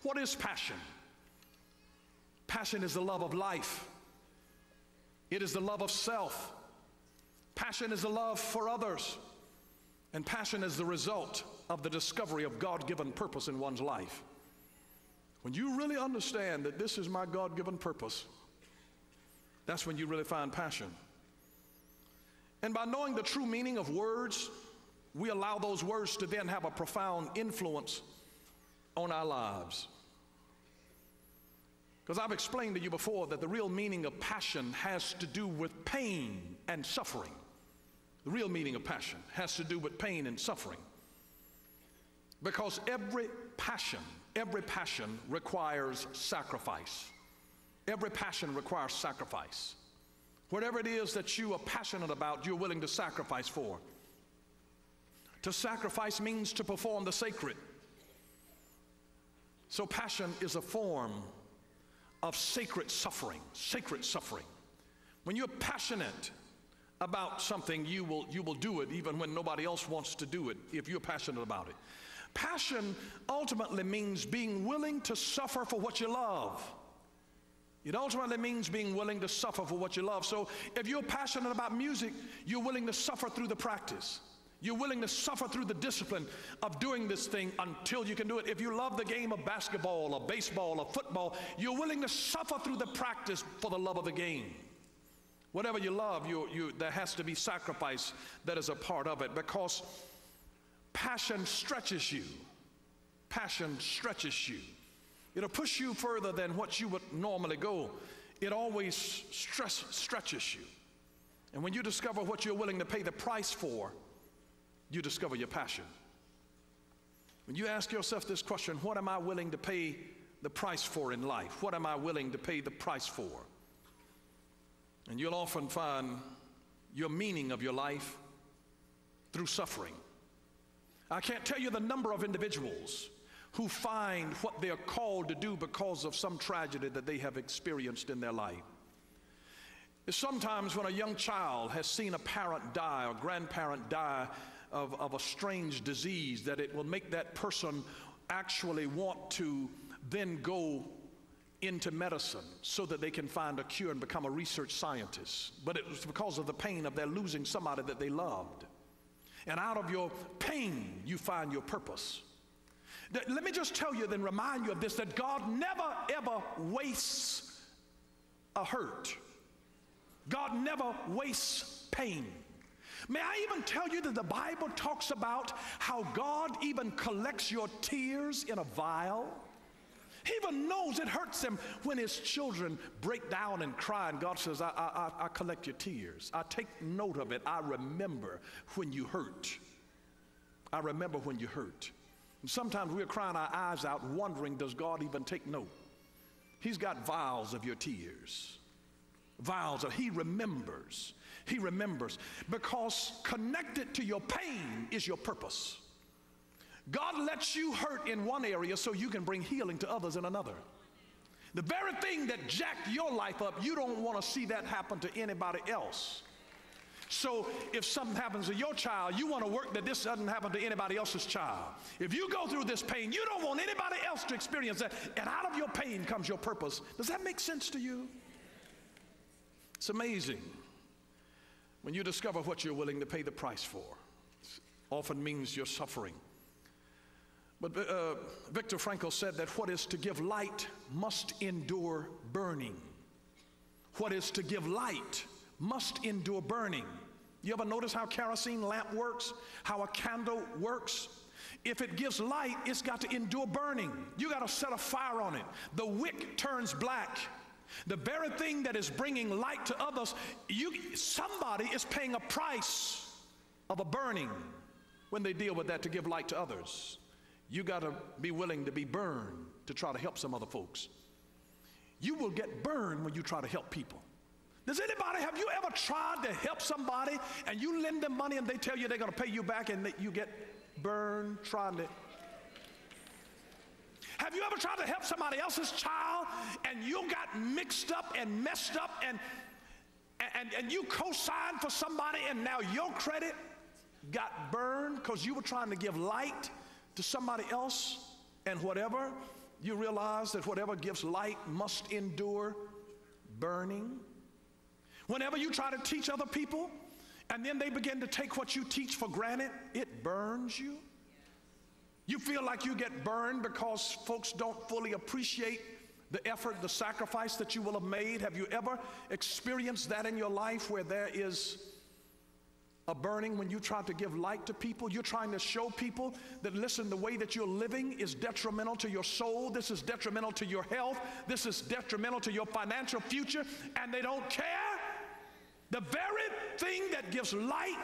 What is passion? Passion is the love of life. It is the love of self. Passion is the love for others. And passion is the result of the discovery of God-given purpose in one's life. When you really understand that this is my God-given purpose, that's when you really find passion. And by knowing the true meaning of words, we allow those words to then have a profound influence on our lives. Because I've explained to you before that the real meaning of passion has to do with pain and suffering. The real meaning of passion has to do with pain and suffering. Because every passion requires sacrifice. Every passion requires sacrifice. Whatever it is that you are passionate about, you're willing to sacrifice for. To sacrifice means to perform the sacred. So passion is a form of sacred suffering, sacred suffering. When you're passionate about something, you will do it even when nobody else wants to do it, if you're passionate about it. Passion ultimately means being willing to suffer for what you love. It ultimately means being willing to suffer for what you love. So if you're passionate about music, you're willing to suffer through the practice. You're willing to suffer through the discipline of doing this thing until you can do it. If you love the game of basketball or baseball or football, you're willing to suffer through the practice for the love of the game. Whatever you love, there has to be sacrifice that is a part of it, because passion stretches you. Passion stretches you. It'll push you further than what you would normally go. It always stretches you. And when you discover what you're willing to pay the price for, you discover your passion. When you ask yourself this question, what am I willing to pay the price for in life? What am I willing to pay the price for? And you'll often find your meaning of your life through suffering. I can't tell you the number of individuals who find what they're called to do because of some tragedy that they have experienced in their life. Sometimes when a young child has seen a parent die or grandparent die of a strange disease, that it will make that person actually want to then go into medicine so that they can find a cure and become a research scientist. But it was because of the pain of their losing somebody that they loved. And out of your pain, you find your purpose. Let me just tell you, then remind you of this, that God never ever wastes a hurt. God never wastes pain. May I even tell you that the Bible talks about how God even collects your tears in a vial. He even knows it hurts him when his children break down and cry, and God says, I collect your tears. I take note of it. I remember when you hurt. I remember when you hurt. And sometimes we're crying our eyes out wondering, does God even take note? He's got vials of your tears. Vials of, he remembers. He remembers. Because connected to your pain is your purpose. God lets you hurt in one area so you can bring healing to others in another. The very thing that jacked your life up, you don't want to see that happen to anybody else. So if something happens to your child, you want to work that this doesn't happen to anybody else's child. If you go through this pain, you don't want anybody else to experience that. And out of your pain comes your purpose. Does that make sense to you? It's amazing when you discover what you're willing to pay the price for. It often means you're suffering. But Viktor Frankl said that what is to give light must endure burning. What is to give light must endure burning. You ever notice how a kerosene lamp works? How a candle works? If it gives light, it's got to endure burning. You got to set a fire on it. The wick turns black. The very thing that is bringing light to others, somebody is paying a price of a burning when they deal with that to give light to others. You got to be willing to be burned to try to help some other folks. You will get burned when you try to help people. Have you ever tried to help somebody and you lend them money and they tell you they're going to pay you back and you get burned trying to? Have you ever tried to help somebody else's child and you got mixed up and messed up and you co-signed for somebody and now your credit got burned because you were trying to give light to somebody else, and whatever you realize that whatever gives light must endure burning? Whenever you try to teach other people and then they begin to take what you teach for granted, it burns you. You feel like you get burned because folks don't fully appreciate the effort, the sacrifice that you will have made. Have you ever experienced that in your life where there is a burning when you try to give light to people? You're trying to show people that, listen, the way that you're living is detrimental to your soul. This is detrimental to your health. This is detrimental to your financial future, and they don't care. The very thing that gives light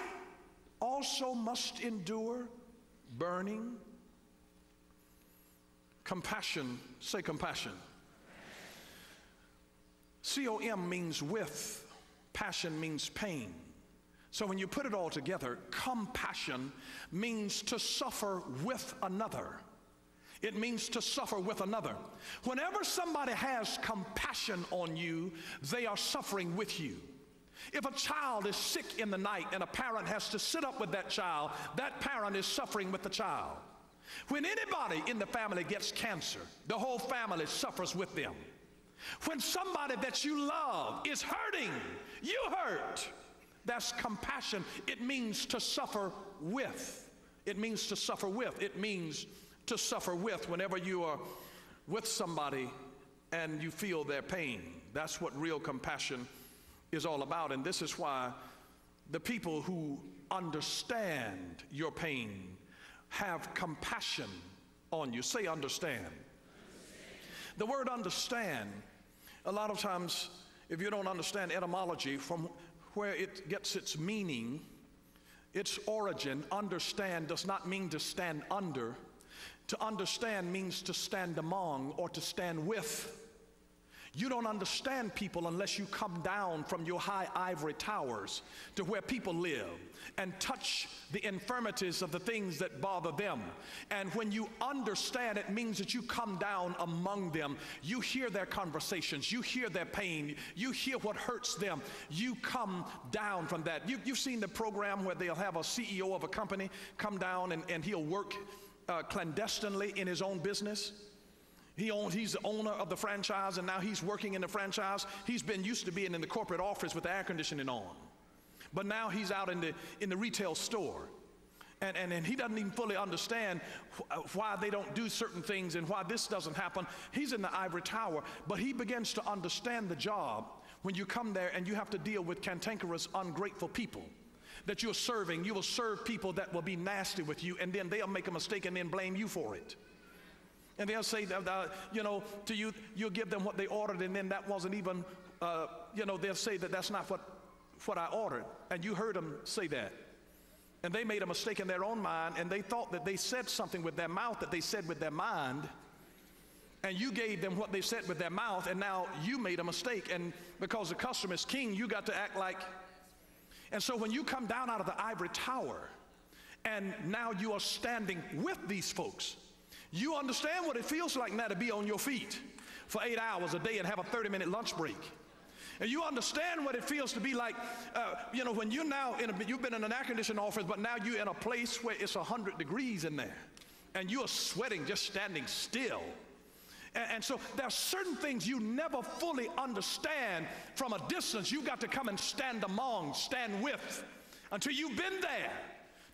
also must endure burning. Compassion, say compassion. C-O-M means with, passion means pain. So when you put it all together, compassion means to suffer with another. It means to suffer with another. Whenever somebody has compassion on you, they are suffering with you. If a child is sick in the night and a parent has to sit up with that child, that parent is suffering with the child. When anybody in the family gets cancer, the whole family suffers with them. When somebody that you love is hurting, you hurt. That's compassion. It means to suffer with. It means to suffer with. It means to suffer with whenever you are with somebody and you feel their pain. That's what real compassion is all about. And this is why the people who understand your pain have compassion on you. Say understand. The word understand, a lot of times, if you don't understand etymology from where it gets its meaning, its origin, understand does not mean to stand under. To understand means to stand among or to stand with. You don't understand people unless you come down from your high ivory towers to where people live and touch the infirmities of the things that bother them. And when you understand, it means that you come down among them. You hear their conversations. You hear their pain. You hear what hurts them. You come down from that. You've seen the program where they'll have a CEO of a company come down and he'll work clandestinely in his own business. He's the owner of the franchise, and now he's working in the franchise. He's been used to being in the corporate office with the air conditioning on, but now he's out in the retail store, and he doesn't even fully understand why they don't do certain things and why this doesn't happen. He's in the ivory tower, but he begins to understand the job when you come there and you have to deal with cantankerous, ungrateful people that you're serving. You will serve people that will be nasty with you, and then they'll make a mistake and then blame you for it. And they'll say, to you, you'll give them what they ordered, and then that wasn't even, they'll say that that's not what I ordered. And you heard them say that. And they made a mistake in their own mind, and they thought that they said something with their mouth that they said with their mind. And you gave them what they said with their mouth, and now you made a mistake. And because the customer is king, you got to act like. And so when you come down out of the ivory tower, and now you are standing with these folks, you understand what it feels like now to be on your feet for 8 hours a day and have a 30-minute lunch break. And you understand what it feels to be like, when you're now you've been in an air-conditioned office, but now you're in a place where it's 100 degrees in there, and you're sweating just standing still. And so there are certain things you never fully understand from a distance. You've got to come and stand among, stand with, until you've been there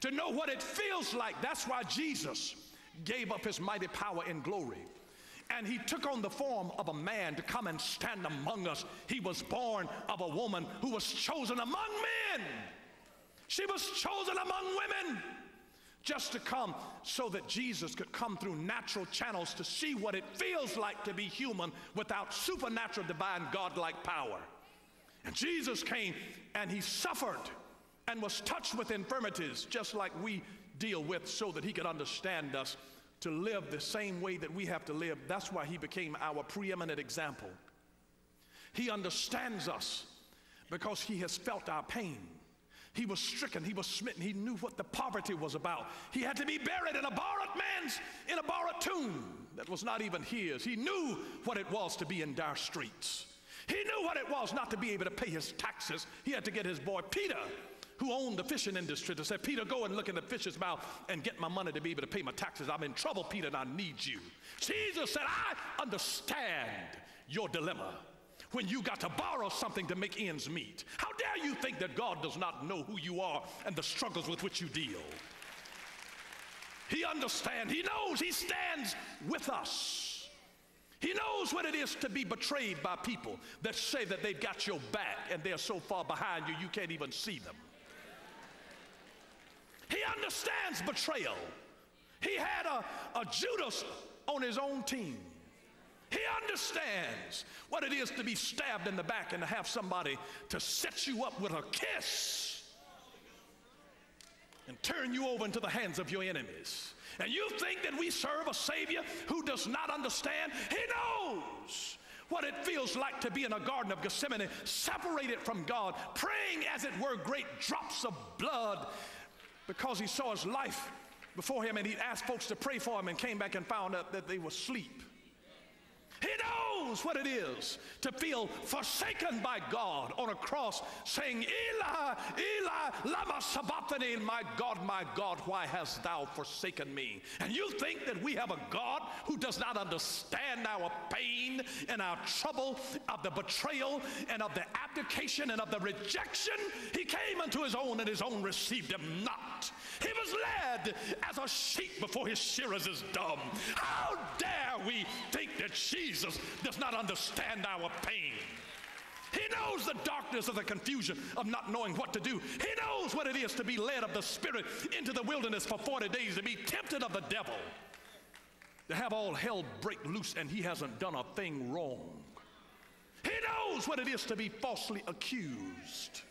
to know what it feels like. That's why Jesus gave up his mighty power in glory, and he took on the form of a man to come and stand among us. He was born of a woman who was chosen among men. She was chosen among women just to come so that Jesus could come through natural channels to see what it feels like to be human without supernatural, divine, godlike power. And Jesus came and he suffered and was touched with infirmities just like we deal with, so that he could understand us to live the same way that we have to live. That's why he became our preeminent example. He understands us because he has felt our pain. He was stricken, he was smitten, he knew what the poverty was about. He had to be buried in a borrowed tomb that was not even his. He knew what it was to be in dire straits. He knew what it was not to be able to pay his taxes. He had to get his boy Peter who owned the fishing industry to say, Peter, go and look in the fish's mouth and get my money to be able to pay my taxes. I'm in trouble, Peter, and I need you. Jesus said, I understand your dilemma when you got to borrow something to make ends meet. How dare you think that God does not know who you are and the struggles with which you deal? He understands. He knows. He stands with us. He knows what it is to be betrayed by people that say that they've got your back and they're so far behind you, you can't even see them. He understands betrayal. He had a Judas on his own team. He understands what it is to be stabbed in the back and to have somebody to set you up with a kiss and turn you over into the hands of your enemies. And you think that we serve a Savior who does not understand? He knows what it feels like to be in a Garden of Gethsemane, separated from God, praying as it were great drops of blood, because he saw his life before him, and he asked folks to pray for him and came back and found out that they were asleep. He knows what it is to feel forsaken by God on a cross, saying, Eli, Eli, lama sabachthani, my God, why hast thou forsaken me? And you think that we have a God who does not understand our pain and our trouble of the betrayal and of the abdication and of the rejection? He came unto his own, and his own received him not. He was led as a sheep before his shearers is dumb. How dare we think that Jesus does not understand our pain? He knows the darkness of the confusion of not knowing what to do. He knows what it is to be led of the Spirit into the wilderness for 40 days, to be tempted of the devil, to have all hell break loose, and he hasn't done a thing wrong. He knows what it is to be falsely accused.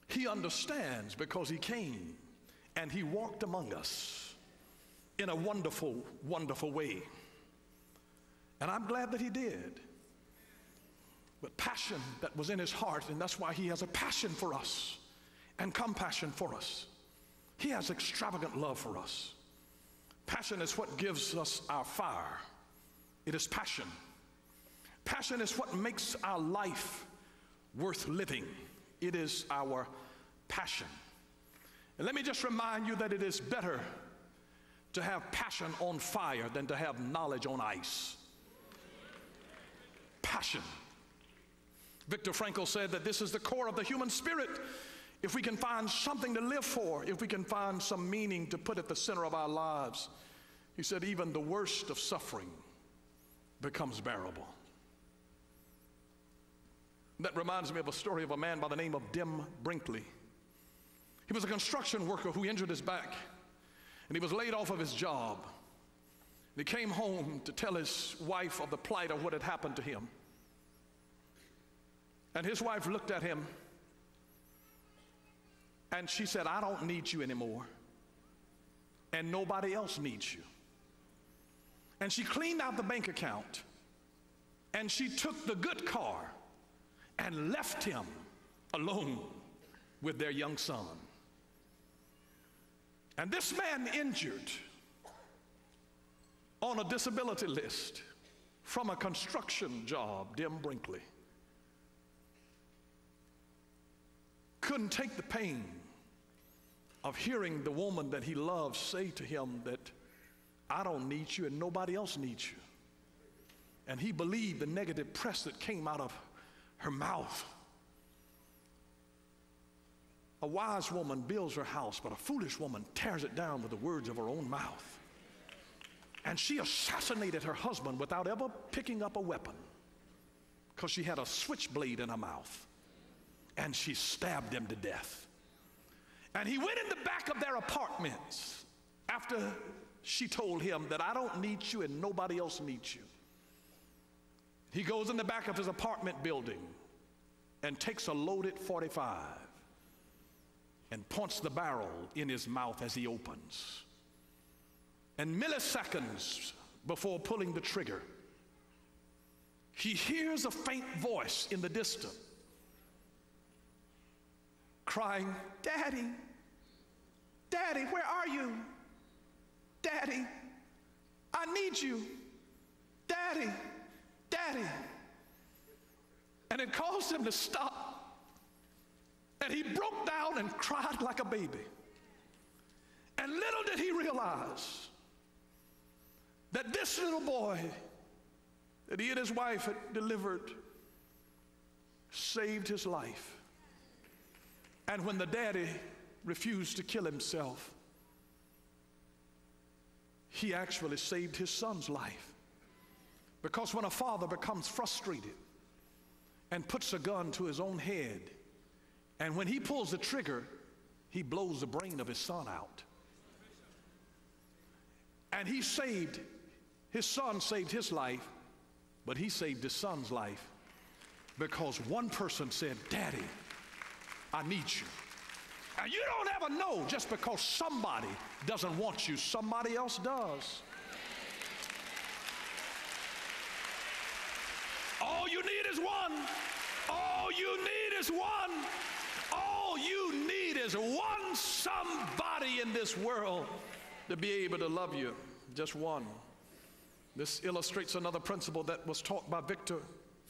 He understands because he came and he walked among us in a wonderful, wonderful way. And I'm glad that he did. But passion that was in his heart, and that's why he has a passion for us and compassion for us. He has extravagant love for us. Passion is what gives us our fire. It is passion. Passion is what makes our life worth living. It is our passion. And let me just remind you that it is better to have passion on fire than to have knowledge on ice. Passion. Viktor Frankl said that this is the core of the human spirit. If we can find something to live for, if we can find some meaning to put at the center of our lives, he said even the worst of suffering becomes bearable. That reminds me of a story of a man by the name of Dim Brinkley. He was a construction worker who injured his back, and he was laid off of his job. And he came home to tell his wife of the plight of what had happened to him. And his wife looked at him, and she said, I don't need you anymore, and nobody else needs you. And she cleaned out the bank account, and she took the good car and left him alone with their young son. And this man, injured on a disability list from a construction job, Dim Brinkley, couldn't take the pain of hearing the woman that he loved say to him that, I don't need you and nobody else needs you. And he believed the negative press that came out of her mouth. A wise woman builds her house, but a foolish woman tears it down with the words of her own mouth. And she assassinated her husband without ever picking up a weapon, because she had a switchblade in her mouth, and she stabbed him to death. And he went in the back of their apartments after she told him that I don't need you and nobody else needs you. He goes in the back of his apartment building and takes a loaded .45 and points the barrel in his mouth as he opens. And milliseconds before pulling the trigger, he hears a faint voice in the distance crying, Daddy, Daddy, where are you? Daddy, I need you. Daddy, Daddy. And it caused him to stop And he broke down and cried like a baby. And little did he realize that this little boy that he and his wife had delivered saved his life. And when the daddy refused to kill himself, he actually saved his son's life. Because when a father becomes frustrated and puts a gun to his own head, and when he pulls the trigger, he blows the brain of his son out. And his son saved his life, but he saved his son's life because one person said, "Daddy, I need you." And you don't ever know, just because somebody doesn't want you, somebody else does. All you need is one. All you need is one. All you need is one somebody in this world to be able to love you. Just one. This illustrates another principle that was taught by Viktor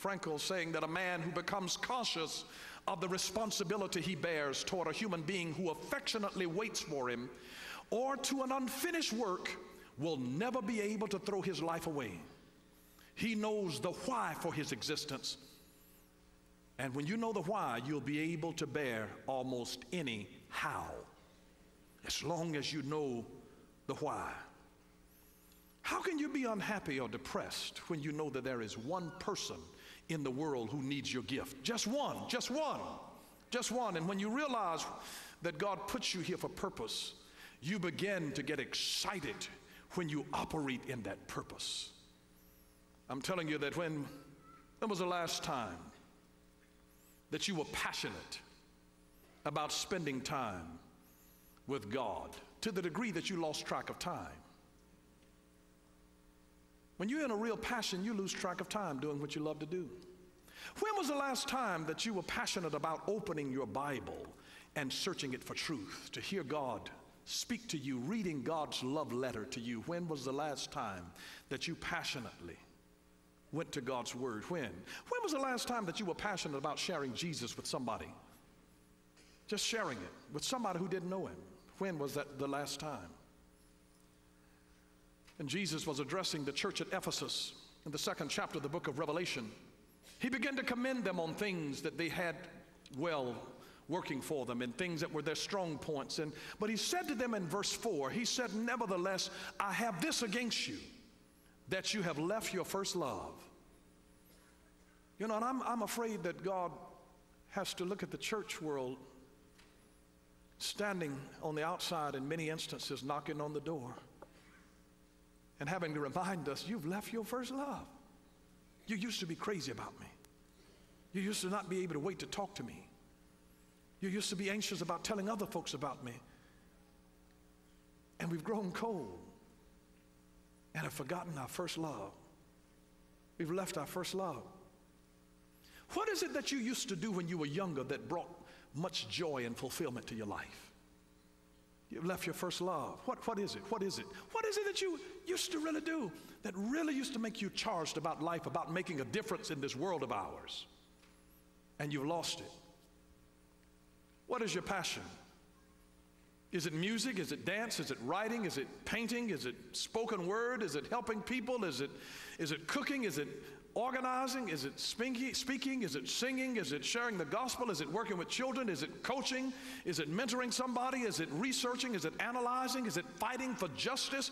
Frankl, saying that a man who becomes conscious of the responsibility he bears toward a human being who affectionately waits for him or to an unfinished work will never be able to throw his life away. He knows the why for his existence. And when you know the why, you'll be able to bear almost any how, as long as you know the why. How can you be unhappy or depressed when you know that there is one person in the world who needs your gift? Just one, just one, just one. And when you realize that God puts you here for purpose, you begin to get excited when you operate in that purpose. I'm telling you that when was the last time that you were passionate about spending time with God to the degree that you lost track of time? When you're in a real passion, you lose track of time doing what you love to do. When was the last time that you were passionate about opening your Bible and searching it for truth, to hear God speak to you, reading God's love letter to you? When was the last time that you passionately went to God's word? When? When was the last time that you were passionate about sharing Jesus with somebody? Just sharing it with somebody who didn't know him. When was that the last time? And Jesus was addressing the church at Ephesus in the 2nd chapter of the book of Revelation. He began to commend them on things that they had well working for them and things that were their strong points. But he said to them in verse 4, he said, "Nevertheless, I have this against you, that you have left your first love." You know, and I'm afraid that God has to look at the church world standing on the outside in many instances, knocking on the door and having to remind us, you've left your first love. You used to be crazy about me. You used to not be able to wait to talk to me. You used to be anxious about telling other folks about me. And we've grown cold and have forgotten our first love. We've left our first love. What is it that you used to do when you were younger that brought much joy and fulfillment to your life? You've left your first love. What is it? What is it? What is it that you used to really do that really used to make you charged about life, about making a difference in this world of ours? And you've lost it. What is your passion? Is it music? Is it dance? Is it writing? Is it painting? Is it spoken word? Is it helping people? Is it cooking? Is it organizing? Is it speaking? Is it singing? Is it sharing the gospel? Is it working with children? Is it coaching? Is it mentoring somebody? Is it researching? Is it analyzing? Is it fighting for justice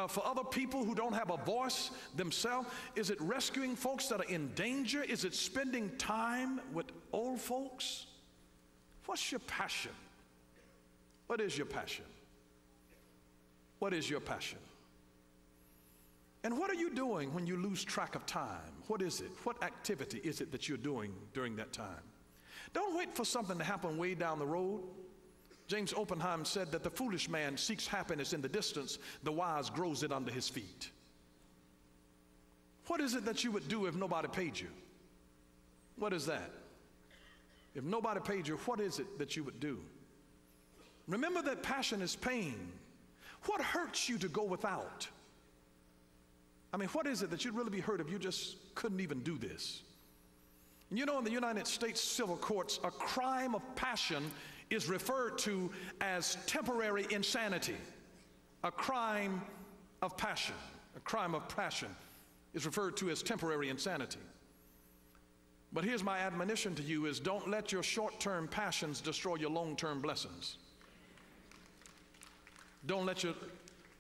for other people who don't have a voice themselves? Is it rescuing folks that are in danger? Is it spending time with old folks? What's your passion? What is your passion? What is your passion? And what are you doing when you lose track of time? What is it? What activity is it that you're doing during that time? Don't wait for something to happen way down the road. James Oppenheim said that the foolish man seeks happiness in the distance, the wise grows it under his feet. What is it that you would do if nobody paid you? What is that? If nobody paid you, what is it that you would do? Remember that passion is pain. What hurts you to go without? I mean, what is it that you'd really be hurt if you just couldn't even do this? You know, in the United States civil courts, a crime of passion is referred to as temporary insanity. A crime of passion. A crime of passion is referred to as temporary insanity. But here's my admonition to you is don't let your short-term passions destroy your long-term blessings. Don't let your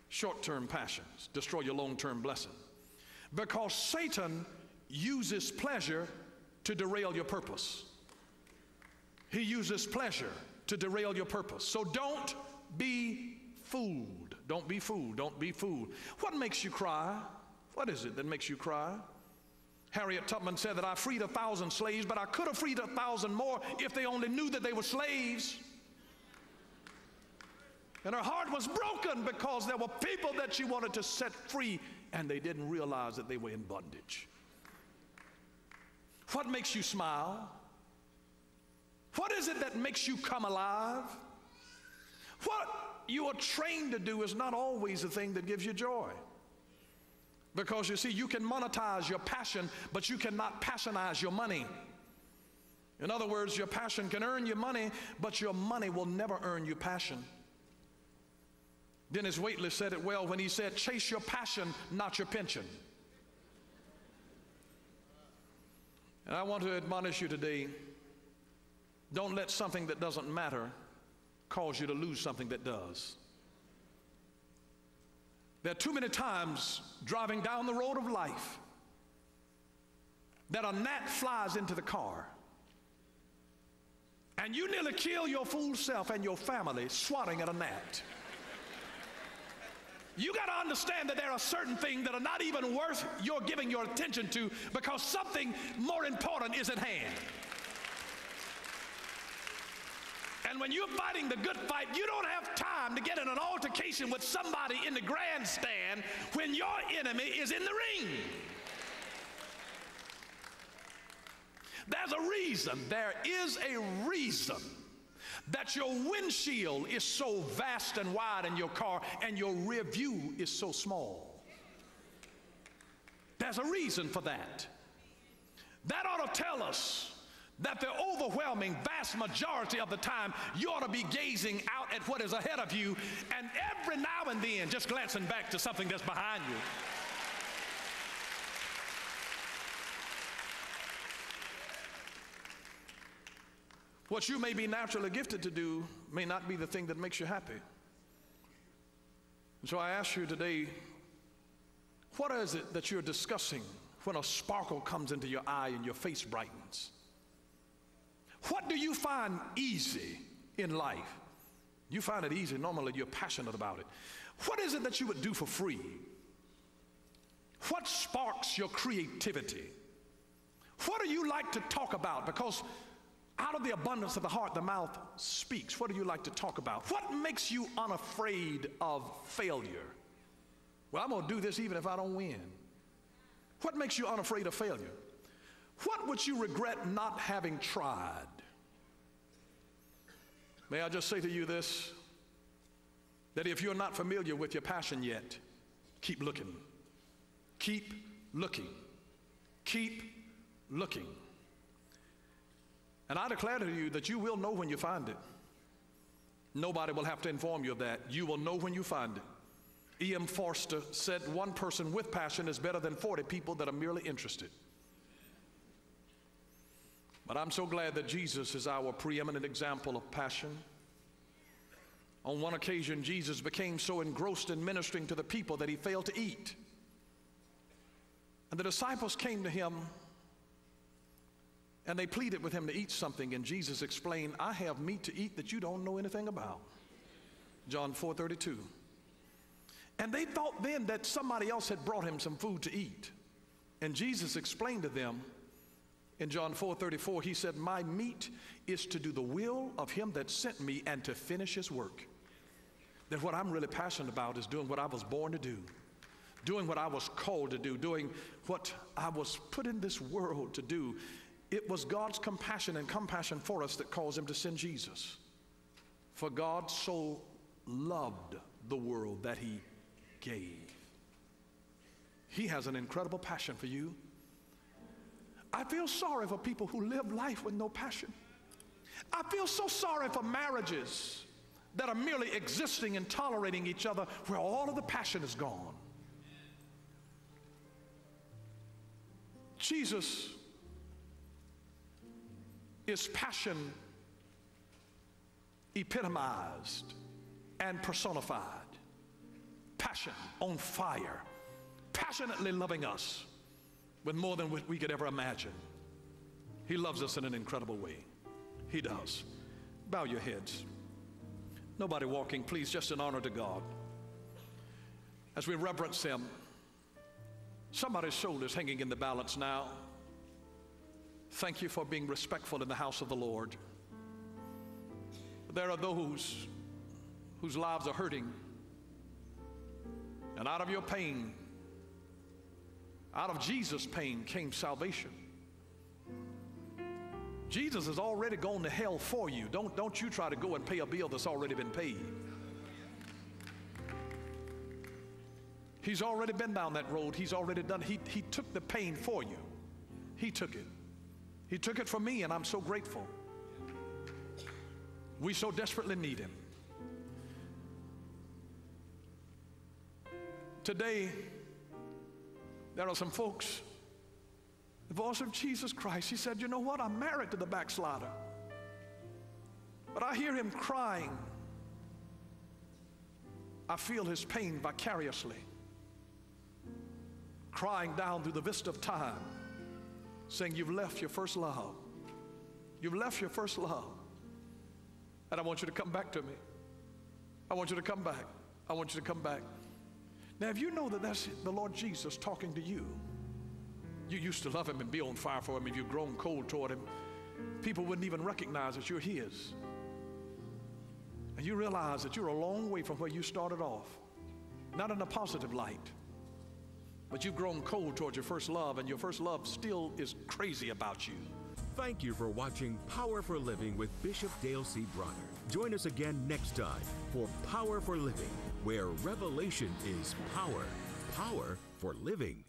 short-term passions destroy your long-term blessing. Because Satan uses pleasure to derail your purpose. He uses pleasure to derail your purpose. So don't be fooled. Don't be fooled. Don't be fooled. What makes you cry? What is it that makes you cry? Harriet Tubman said that I freed 1,000 slaves, but I could have freed 1,000 more if they only knew that they were slaves. And her heart was broken because there were people that she wanted to set free, and they didn't realize that they were in bondage. What makes you smile? What is it that makes you come alive? What you are trained to do is not always the thing that gives you joy. Because you see, you can monetize your passion, but you cannot passionize your money. In other words, your passion can earn you money, but your money will never earn you passion. Dennis Waitley said it well when he said, chase your passion, not your pension. And I want to admonish you today, don't let something that doesn't matter cause you to lose something that does. There are too many times driving down the road of life that a gnat flies into the car and you nearly kill your fool self and your family swatting at a gnat. You got to understand that there are certain things that are not even worth your giving your attention to because something more important is at hand. And when you're fighting the good fight, you don't have time to get in an altercation with somebody in the grandstand when your enemy is in the ring. There's a reason, there is a reason that your windshield is so vast and wide in your car and your rear view is so small. There's a reason for that. That ought to tell us that the overwhelming vast majority of the time you ought to be gazing out at what is ahead of you and every now and then just glancing back to something that's behind you. What you may be naturally gifted to do may not be the thing that makes you happy. So I ask you today, what is it that you're discussing when a sparkle comes into your eye and your face brightens? What do you find easy in life? You find it easy, normally you're passionate about it. What is it that you would do for free? What sparks your creativity? What do you like to talk about? Because out of the abundance of the heart, the mouth speaks. What do you like to talk about? What makes you unafraid of failure? Well, I'm going to do this even if I don't win. What makes you unafraid of failure? What would you regret not having tried? May I just say to you this, that if you're not familiar with your passion yet, keep looking. Keep looking. Keep looking. And I declare to you that you will know when you find it. Nobody will have to inform you of that. You will know when you find it. E.M. Forster said one person with passion is better than 40 people that are merely interested. But I'm so glad that Jesus is our preeminent example of passion. On one occasion, Jesus became so engrossed in ministering to the people that he failed to eat. And the disciples came to him and they pleaded with him to eat something, and Jesus explained, I have meat to eat that you don't know anything about. John 4:32. And they thought then that somebody else had brought him some food to eat. And Jesus explained to them in John 4:34, he said, my meat is to do the will of him that sent me and to finish his work. That what I'm really passionate about is doing what I was born to do, doing what I was called to do, doing what I was put in this world to do. It was God's compassion and compassion for us that caused him to send Jesus. For God so loved the world that he gave. He has an incredible passion for you. I feel sorry for people who live life with no passion. I feel so sorry for marriages that are merely existing and tolerating each other where all of the passion is gone. Jesus is passion epitomized and personified. Passion on fire, passionately loving us with more than we could ever imagine. He loves us in an incredible way. He does. Bow your heads. Nobody walking, please, just in honor to God. As we reverence him, somebody's shoulders hanging in the balance now. Thank you for being respectful in the house of the Lord. There are those whose lives are hurting, and out of your pain, out of Jesus' pain came salvation. Jesus has already gone to hell for you. Don't you try to go and pay a bill that's already been paid. He's already been down that road. He's already done. He took the pain for you. He took it. He took it for me, and I'm so grateful. We so desperately need him. Today, there are some folks, the voice of Jesus Christ, he said, you know what, I'm married to the backslider, but I hear him crying. I feel his pain vicariously, crying down through the vista of time, saying, you've left your first love. You've left your first love. And I want you to come back to me. I want you to come back. I want you to come back. Now, if you know that that's the Lord Jesus talking to you, you used to love him and be on fire for him. If you've grown cold toward him, people wouldn't even recognize that you're his. And you realize that you're a long way from where you started off, not in a positive light, but you've grown cold towards your first love, and your first love still is crazy about you. Thank you for watching Power for Living with Bishop Dale C. Bronner. Join us again next time for Power for Living, where revelation is power. Power for living.